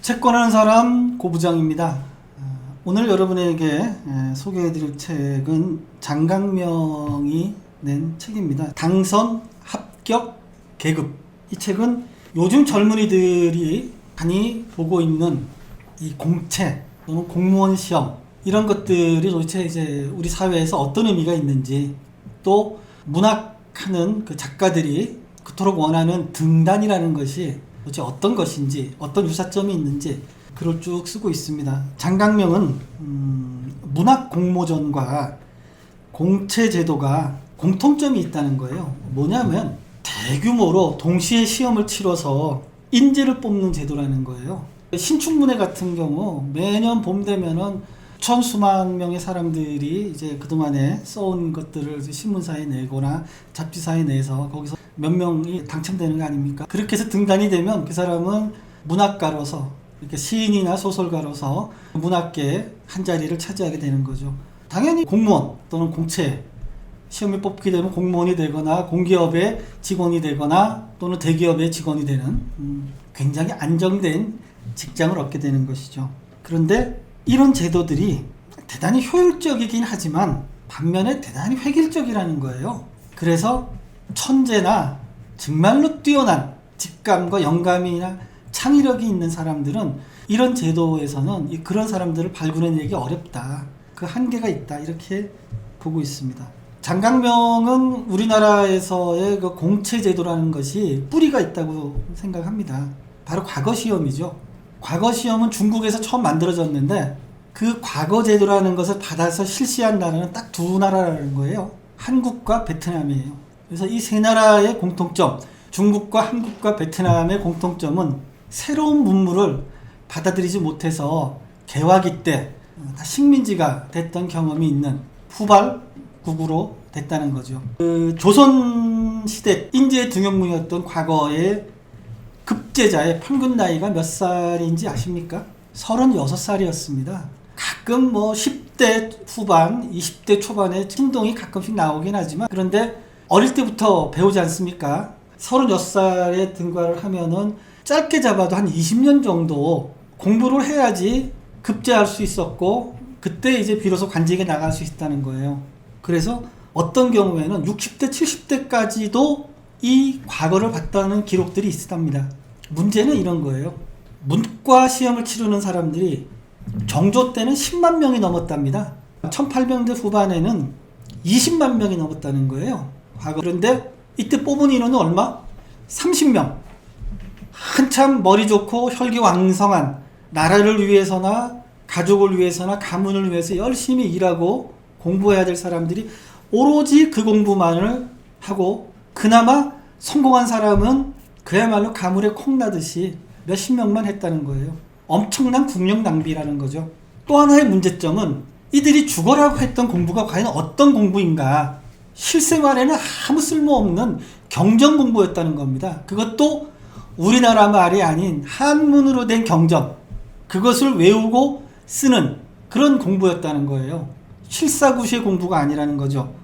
채권하는 사람 고부장입니다. 오늘 여러분에게 소개해드릴 책은 장강명이 낸 책입니다. 당선, 합격, 계급. 이 책은 요즘 젊은이들이 많이 보고 있는 이 공채 또는 공무원 시험 이런 것들이 도대체 이제 우리 사회에서 어떤 의미가 있는지, 또 문학하는 그 작가들이 그토록 원하는 등단이라는 것이 도대체 어떤 것인지, 어떤 유사점이 있는지 글을 쭉 쓰고 있습니다. 장강명은 문학 공모전과 공채 제도가 공통점이 있다는 거예요. 뭐냐면 대규모로 동시에 시험을 치러서 인재를 뽑는 제도라는 거예요. 신춘문예 같은 경우 매년 봄 되면은 천수만 명의 사람들이 이제 그동안에 써온 것들을 신문사에 내거나 잡지사에 내서 거기서 몇 명이 당첨되는 거 아닙니까? 그렇게 해서 등단이 되면 그 사람은 문학가로서, 이렇게 시인이나 소설가로서 문학계에 한 자리를 차지하게 되는 거죠. 당연히 공무원 또는 공채 시험에 뽑게 되면 공무원이 되거나 공기업의 직원이 되거나 또는 대기업의 직원이 되는 굉장히 안정된 직장을 얻게 되는 것이죠. 그런데 이런 제도들이 대단히 효율적이긴 하지만 반면에 대단히 획일적이라는 거예요. 그래서 천재나 정말로 뛰어난 직감과 영감이나 창의력이 있는 사람들은 이런 제도에서는 그런 사람들을 발굴해내기 어렵다. 그 한계가 있다. 이렇게 보고 있습니다. 장강명은 우리나라에서의 그 공채 제도라는 것이 뿌리가 있다고 생각합니다. 바로 과거 시험이죠. 과거 시험은 중국에서 처음 만들어졌는데 그 과거 제도라는 것을 받아서 실시한 나라는 딱 두 나라라는 거예요. 한국과 베트남이에요. 그래서 이 세 나라의 공통점, 중국과 한국과 베트남의 공통점은 새로운 문물을 받아들이지 못해서 개화기 때 다 식민지가 됐던 경험이 있는 후발국으로 됐다는 거죠. 그 조선시대 인재 등용문이었던 과거의 급제자의 평균 나이가 몇 살인지 아십니까? 36살이었습니다. 가끔 뭐 10대 후반, 20대 초반에 신동이 가끔씩 나오긴 하지만, 그런데 어릴 때부터 배우지 않습니까? 36살에 등과를 하면은 짧게 잡아도 한 20년 정도 공부를 해야지 급제할 수 있었고, 그때 이제 비로소 관직에 나갈 수 있다는 거예요. 그래서 어떤 경우에는 60대, 70대까지도 이 과거를 봤다는 기록들이 있답니다. 문제는 이런 거예요. 문과 시험을 치르는 사람들이 정조 때는 10만 명이 넘었답니다. 1800년대 후반에는 20만 명이 넘었다는 거예요. 과거. 그런데 이때 뽑은 인원은 얼마? 30명. 한참 머리 좋고 혈기왕성한, 나라를 위해서나 가족을 위해서나 가문을 위해서 열심히 일하고 공부해야 될 사람들이 오로지 그 공부만을 하고, 그나마 성공한 사람은 그야말로 가물에 콩나듯이 몇십 명만 했다는 거예요. 엄청난 국력 낭비라는 거죠. 또 하나의 문제점은 이들이 죽어라고 했던 공부가 과연 어떤 공부인가? 실생활에는 아무 쓸모없는 경전 공부였다는 겁니다. 그것도 우리나라 말이 아닌 한문으로 된 경전, 그것을 외우고 쓰는 그런 공부였다는 거예요. 실사구시의 공부가 아니라는 거죠.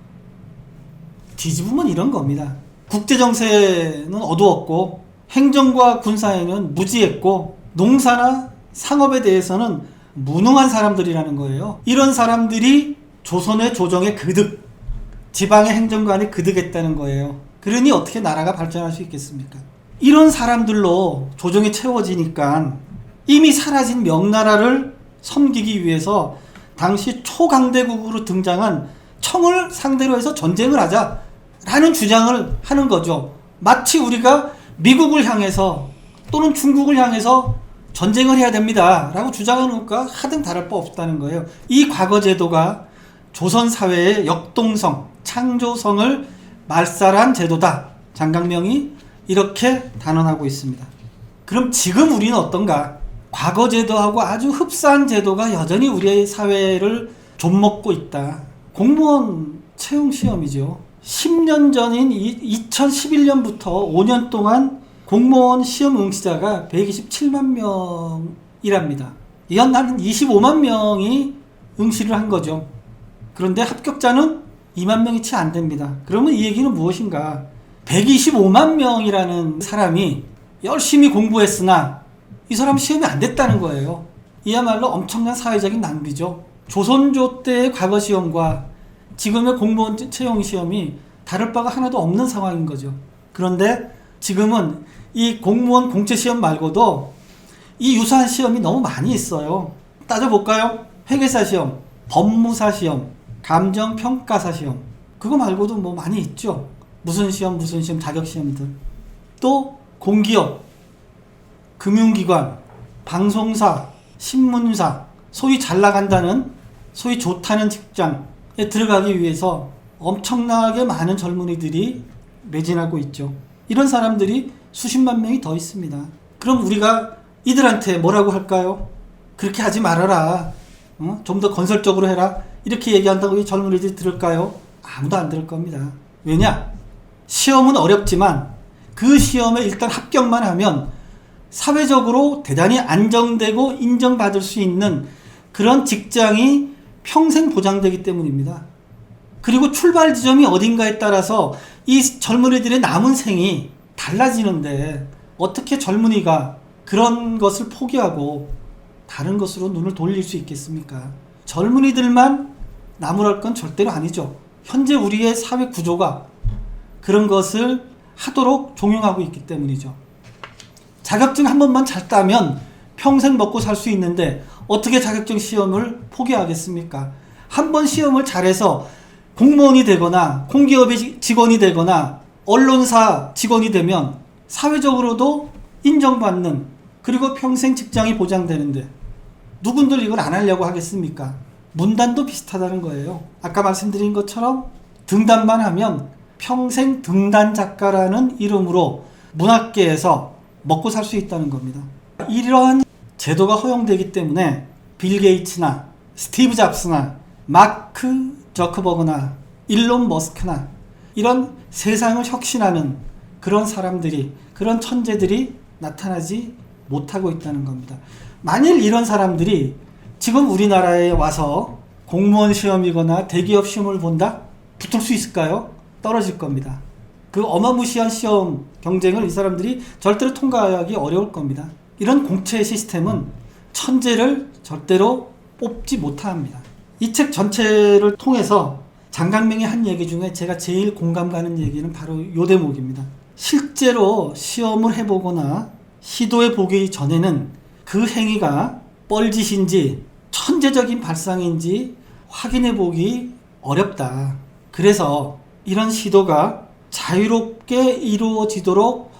뒤집으면 이런 겁니다. 국제정세는 어두웠고, 행정과 군사에는 무지했고, 농사나 상업에 대해서는 무능한 사람들이라는 거예요. 이런 사람들이 조선의 조정에 그득, 지방의 행정관에 그득했다는 거예요. 그러니 어떻게 나라가 발전할 수 있겠습니까? 이런 사람들로 조정이 채워지니까 이미 사라진 명나라를 섬기기 위해서 당시 초강대국으로 등장한 청을 상대로 해서 전쟁을 하자라는 주장을 하는 거죠. 마치 우리가 미국을 향해서 또는 중국을 향해서 전쟁을 해야 됩니다 라고 주장하는 것과 하등 다를 바 없다는 거예요. 이 과거 제도가 조선 사회의 역동성, 창조성을 말살한 제도다. 장강명이 이렇게 단언하고 있습니다. 그럼 지금 우리는 어떤가? 과거 제도하고 아주 흡사한 제도가 여전히 우리의 사회를 좀먹고 있다. 공무원 채용 시험이죠. 10년 전인 2011년부터 5년 동안 공무원 시험 응시자가 127만 명이랍니다. 연 한 25만 명이 응시를 한 거죠. 그런데 합격자는 2만 명이 채 안 됩니다. 그러면 이 얘기는 무엇인가? 125만 명이라는 사람이 열심히 공부했으나 이 사람 시험이 안 됐다는 거예요. 이야말로 엄청난 사회적인 낭비죠. 조선조 때의 과거 시험과 지금의 공무원 채용 시험이 다를 바가 하나도 없는 상황인 거죠. 그런데 지금은 이 공무원 공채 시험 말고도 이 유사한 시험이 너무 많이 있어요. 따져볼까요? 회계사 시험, 법무사 시험, 감정평가사 시험. 그거 말고도 뭐 많이 있죠. 무슨 시험 자격 시험들. 또 공기업, 금융기관, 방송사, 신문사, 소위 잘 나간다는, 소위 좋다는 직장에 들어가기 위해서 엄청나게 많은 젊은이들이 매진하고 있죠. 이런 사람들이 수십만 명이 더 있습니다. 그럼 우리가 이들한테 뭐라고 할까요? 그렇게 하지 말아라. 좀 더 건설적으로 해라. 이렇게 얘기한다고 이 젊은이들이 들을까요? 아무도 안 들을 겁니다. 왜냐? 시험은 어렵지만 그 시험에 일단 합격만 하면 사회적으로 대단히 안정되고 인정받을 수 있는 그런 직장이 평생 보장되기 때문입니다. 그리고 출발 지점이 어딘가에 따라서 이 젊은이들의 남은 생이 달라지는데 어떻게 젊은이가 그런 것을 포기하고 다른 것으로 눈을 돌릴 수 있겠습니까? 젊은이들만 나무랄 건 절대로 아니죠. 현재 우리의 사회 구조가 그런 것을 하도록 종용하고 있기 때문이죠. 자격증 한 번만 잘 따면 평생 먹고 살 수 있는데 어떻게 자격증 시험을 포기하겠습니까? 한 번 시험을 잘해서 공무원이 되거나 공기업의 직원이 되거나 언론사 직원이 되면 사회적으로도 인정받는, 그리고 평생 직장이 보장되는데 누군들 이걸 안 하려고 하겠습니까? 문단도 비슷하다는 거예요. 아까 말씀드린 것처럼 등단만 하면 평생 등단 작가라는 이름으로 문학계에서 먹고 살 수 있다는 겁니다. 이러한 제도가 허용되기 때문에 빌 게이츠나 스티브 잡스나 마크 저커버그나 일론 머스크나 이런 세상을 혁신하는 그런 사람들이, 그런 천재들이 나타나지 못하고 있다는 겁니다. 만일 이런 사람들이 지금 우리나라에 와서 공무원 시험이거나 대기업 시험을 본다? 붙을 수 있을까요? 떨어질 겁니다. 그 어마무시한 시험 경쟁을 이 사람들이 절대로 통과하기 어려울 겁니다. 이런 공채 시스템은 천재를 절대로 뽑지 못합니다. 이 책 전체를 통해서 장강명이 한 얘기 중에 제가 제일 공감 가는 얘기는 바로 이 대목입니다. 실제로 시험을 해보거나 시도해보기 전에는 그 행위가 뻘짓인지 천재적인 발상인지 확인해보기 어렵다. 그래서 이런 시도가 자유롭게 이루어지도록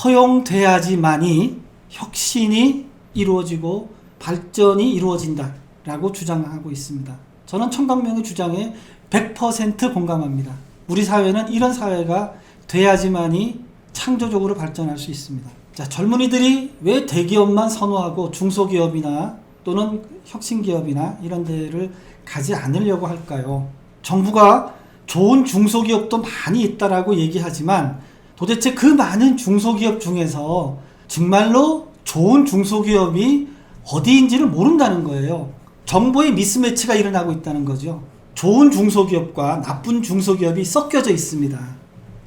허용돼야지만이 혁신이 이루어지고 발전이 이루어진다 라고 주장하고 있습니다. 저는 청강명의 주장에 100% 공감합니다. 우리 사회는 이런 사회가 돼야지만이 창조적으로 발전할 수 있습니다. 자, 젊은이들이 왜 대기업만 선호하고 중소기업이나 또는 혁신기업이나 이런 데를 가지 않으려고 할까요? 정부가 좋은 중소기업도 많이 있다라고 얘기하지만 도대체 그 많은 중소기업 중에서 정말로 좋은 중소기업이 어디인지를 모른다는 거예요. 정보의 미스매치가 일어나고 있다는 거죠. 좋은 중소기업과 나쁜 중소기업이 섞여져 있습니다.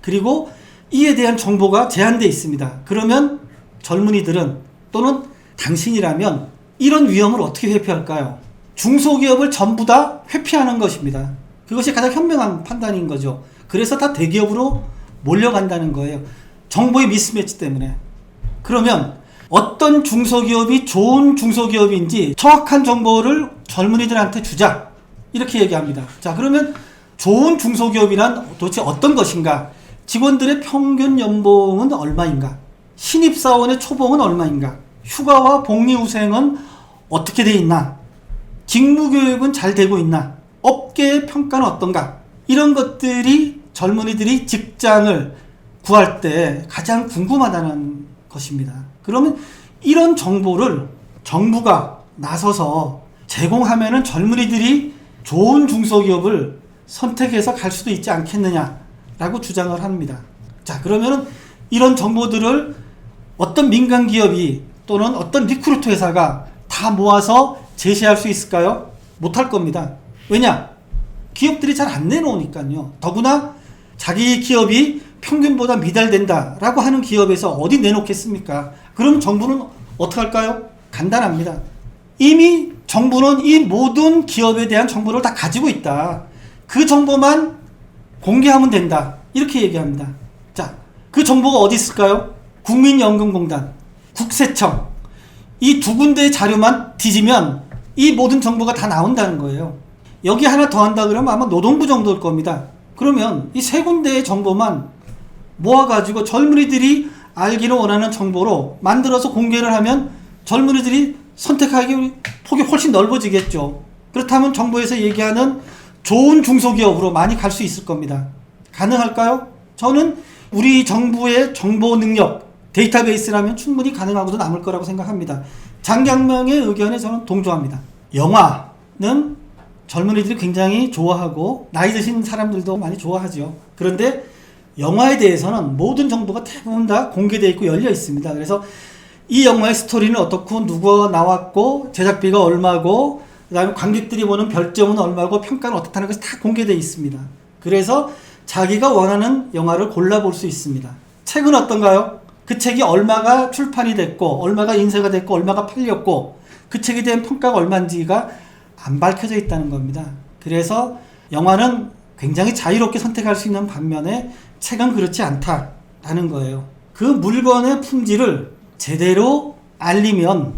그리고 이에 대한 정보가 제한되어 있습니다. 그러면 젊은이들은 또는 당신이라면 이런 위험을 어떻게 회피할까요? 중소기업을 전부 다 회피하는 것입니다. 그것이 가장 현명한 판단인 거죠. 그래서 다 대기업으로 몰려간다는 거예요. 정보의 미스매치 때문에. 그러면 어떤 중소기업이 좋은 중소기업인지 정확한 정보를 젊은이들한테 주자. 이렇게 얘기합니다. 자, 그러면 좋은 중소기업이란 도대체 어떤 것인가? 직원들의 평균 연봉은 얼마인가? 신입사원의 초봉은 얼마인가? 휴가와 복리후생은 어떻게 돼 있나? 직무교육은 잘 되고 있나? 업계의 평가는 어떤가? 이런 것들이 젊은이들이 직장을 구할 때 가장 궁금하다는 것입니다. 그러면 이런 정보를 정부가 나서서 제공하면은 젊은이들이 좋은 중소기업을 선택해서 갈 수도 있지 않겠느냐라고 주장을 합니다. 자, 그러면은 이런 정보들을 어떤 민간 기업이 또는 어떤 리크루트 회사가 다 모아서 제시할 수 있을까요? 못할 겁니다. 왜냐? 기업들이 잘 안 내놓으니까요. 더구나 자기 기업이 평균보다 미달된다라고 하는 기업에서 어디 내놓겠습니까? 그럼 정부는 어떻게 할까요? 간단합니다. 이미 정부는 이 모든 기업에 대한 정보를 다 가지고 있다. 그 정보만 공개하면 된다. 이렇게 얘기합니다. 자, 그 정보가 어디 있을까요? 국민연금공단, 국세청. 이 두 군데의 자료만 뒤지면 이 모든 정보가 다 나온다는 거예요. 여기 하나 더 한다 그러면 아마 노동부 정도일 겁니다. 그러면 이 세 군데의 정보만 모아가지고 젊은이들이 알기를 원하는 정보로 만들어서 공개를 하면 젊은이들이 선택하기 폭이 훨씬 넓어지겠죠. 그렇다면 정부에서 얘기하는 좋은 중소기업으로 많이 갈 수 있을 겁니다. 가능할까요? 저는 우리 정부의 정보 능력, 데이터베이스라면 충분히 가능하고도 남을 거라고 생각합니다. 장경명의 의견에 저는 동조합니다. 영화는 젊은이들이 굉장히 좋아하고 나이 드신 사람들도 많이 좋아하죠. 그런데 영화에 대해서는 모든 정보가 대부분 다 공개되어 있고 열려 있습니다. 그래서 이 영화의 스토리는 어떻고 누가 나왔고 제작비가 얼마고 그 다음에 관객들이 보는 별점은 얼마고 평가는 어떻다는 것이 다 공개되어 있습니다. 그래서 자기가 원하는 영화를 골라볼 수 있습니다. 책은 어떤가요? 그 책이 얼마가 출판이 됐고 얼마가 인쇄가 됐고 얼마가 팔렸고 그 책에 대한 평가가 얼마인지가 안 밝혀져 있다는 겁니다. 그래서 영화는 굉장히 자유롭게 선택할 수 있는 반면에 책은 그렇지 않다라는 거예요. 그 물건의 품질을 제대로 알리면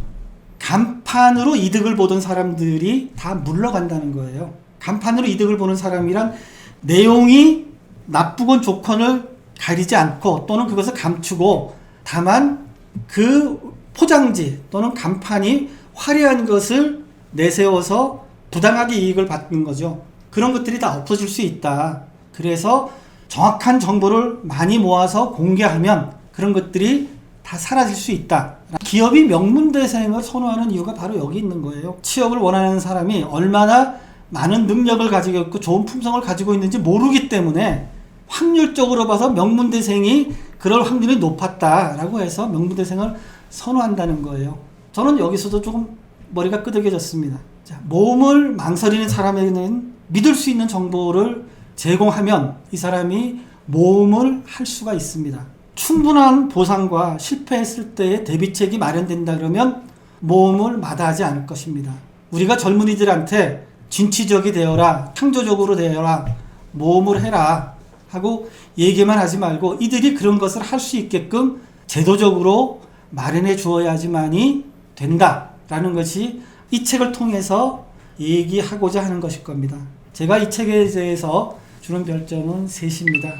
간판으로 이득을 보던 사람들이 다 물러간다는 거예요. 간판으로 이득을 보는 사람이란 내용이 나쁘건 좋건을 가리지 않고 또는 그것을 감추고 다만 그 포장지 또는 간판이 화려한 것을 내세워서 부당하게 이익을 받는 거죠. 그런 것들이 다 없어질 수 있다. 그래서 정확한 정보를 많이 모아서 공개하면 그런 것들이 다 사라질 수 있다. 기업이 명문대생을 선호하는 이유가 바로 여기 있는 거예요. 취업을 원하는 사람이 얼마나 많은 능력을 가지고 있고 좋은 품성을 가지고 있는지 모르기 때문에 확률적으로 봐서 명문대생이 그럴 확률이 높았다라고 해서 명문대생을 선호한다는 거예요. 저는 여기서도 조금 머리가 끄덕여졌습니다. 자, 모험을 망설이는 사람에게는 믿을 수 있는 정보를 제공하면 이 사람이 모험을 할 수가 있습니다. 충분한 보상과 실패했을 때의 대비책이 마련된다 그러면 모험을 마다하지 않을 것입니다. 우리가 젊은이들한테 진취적이 되어라, 창조적으로 되어라, 모험을 해라 하고 얘기만 하지 말고 이들이 그런 것을 할 수 있게끔 제도적으로 마련해 주어야지만이 된다라는 것이 이 책을 통해서 얘기하고자 하는 것일 겁니다. 제가 이 책에 대해서 주는 별점은 3입니다.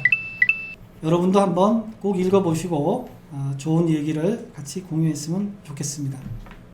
여러분도 한번 꼭 읽어보시고 좋은 얘기를 같이 공유했으면 좋겠습니다.